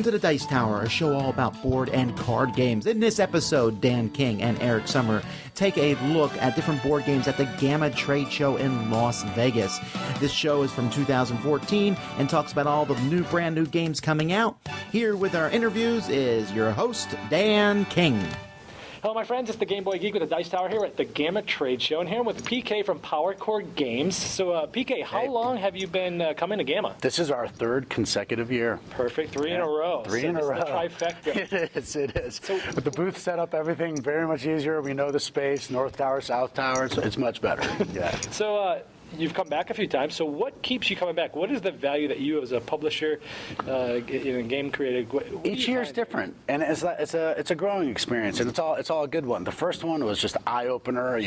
Welcome to the Dice Tower, a show all about board and card games. In this episode, Dan King and Eric Summer take a look at different board games at the GAMA trade show in Las Vegas. This show is from 2014 and talks about all the brand new games coming out. Here with our interviews is your host, Dan King. Hello, my friends. It's the Game Boy Geek with the Dice Tower here at the GAMA Trade Show, and here I'm with PK from P.O.W.E.R Games. So, PK, how long have you been coming to GAMA? This is our third consecutive year. Perfect. Three in a row. Three in a row. The trifecta. It is. So, with the booth set up, everything very much easier. We know the space, North Tower, South Tower. It's much better. Yeah. So, you've come back a few times. So what keeps you coming back? What is the value that you, as a publisher, game creator? Each year is different, and it's a growing experience, and it's all a good one. The first one was just eye opener.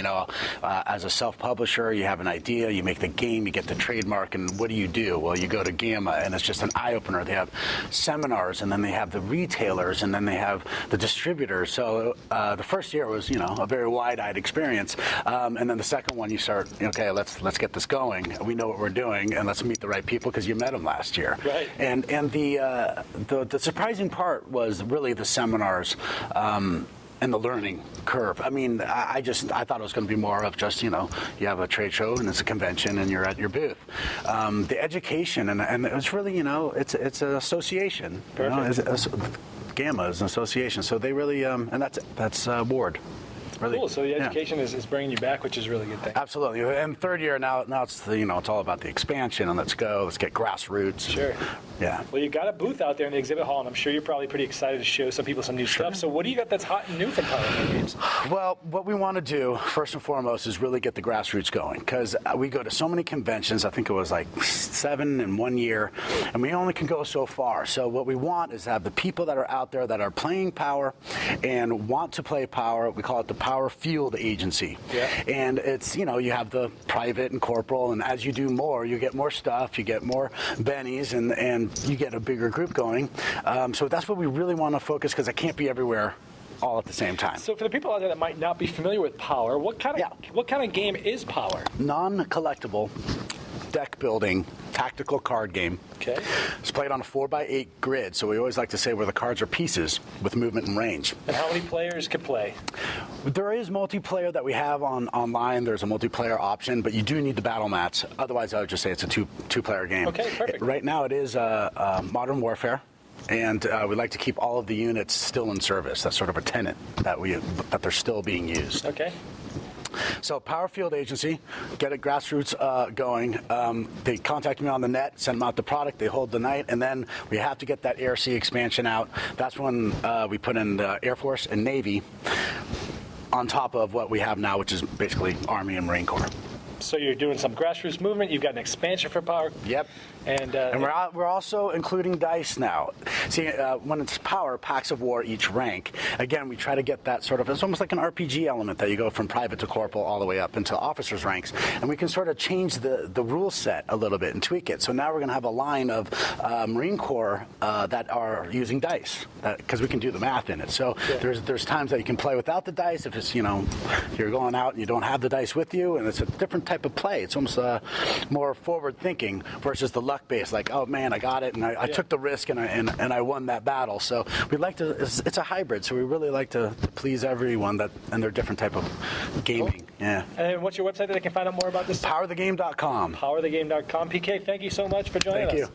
As a self-publisher, you have an idea, you make the game, you get the trademark, and what do? Well, you go to GAMA, and it's just an eye opener. They have seminars, and then they have the retailers, and then they have the distributors. So the first year was a very wide-eyed experience, and then the second one you start okay, let's get this going. We know what we're doing, and let's meet the right people because you met them last year. Right. And the surprising part was really the seminars. And the learning curve. I mean, I thought it was going to be more of just, you have a trade show and it's a convention and you're at your booth. The education, and it's really, it's an association. GAMA is an association, so they really, and that's board. Really, cool. So the education is bringing you back, which is a really good thing. Absolutely. And third year now it's it's all about the expansion and let's get grassroots. Sure. Yeah. Well, you got a booth out there in the exhibit hall, and I'm sure you're probably pretty excited to show some people some new stuff. So what do you got that's hot and new from P.O.W.E.R Games? Well, what we want to do first and foremost is really get the grassroots going, because we go to so many conventions. I think it was like 7 in 1 year, and we only can go so far. So what we want is to have the people that are out there that are playing Power and want to play Power. We call it the Power Field Agency. Yeah. And it's, you have the private and corporal, and as you do more, you get more stuff, you get more bennies, and you get a bigger group going. So that's what we really want to focus, because it can't be everywhere all at the same time. So for the people out there that might not be familiar with Power, what kind of game is Power? Non-collectible, deck building, tactical card game. Okay. It's played on a 4x8 grid, so we always like to say where the cards are pieces with movement and range. And how many players can play? There is multiplayer that we have online. There's a multiplayer option, but you do need the battle mats. Otherwise, I would just say it's a two-player game. Okay, perfect. Right now, it is Modern Warfare. And we like to keep all of the units still in service. That's sort of a tenet that they're still being used. Okay. So Power Field Agency, get it grassroots going. They contact me on the net, send them out the product, they hold the night, and then we have to get that Air-Sea expansion out. That's when we put in the Air Force and Navy on top of what we have now, which is basically Army and Marine Corps. So you're doing some grassroots movement. You've got an expansion for Power. Yep. And we're also including dice now. See, when it's Power, packs of war, each rank. Again, we try to get that sort of, it's almost like an RPG element that you go from private to corporal all the way up into officers' ranks. And we can sort of change the rule set a little bit and tweak it. So now we're going to have a line of Marine Corps that are using dice, because we can do the math in it. So there's times that you can play without the dice if it's, you're going out and you don't have the dice with you, and it's a different type of play. It's almost more forward thinking versus the luck based, like, oh man, I got it, and I took the risk and I won that battle. So we like to, it's a hybrid, so we really like to please everyone and their different type of gaming. Cool. Yeah. And what's your website that they can find out more about this? PowerTheGame.com. PowerTheGame.com. PK, thank you so much for joining us. Thank you.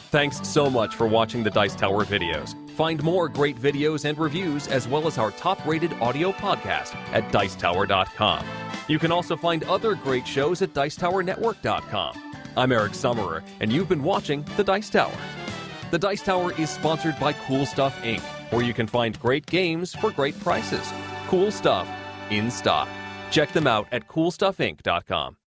Thanks so much for watching the Dice Tower videos. Find more great videos and reviews, as well as our top-rated audio podcast at Dicetower.com. You can also find other great shows at DicetowerNetwork.com. I'm Eric Summerer, and you've been watching The Dice Tower. The Dice Tower is sponsored by Cool Stuff Inc., where you can find great games for great prices. Cool stuff in stock. Check them out at CoolStuffInc.com.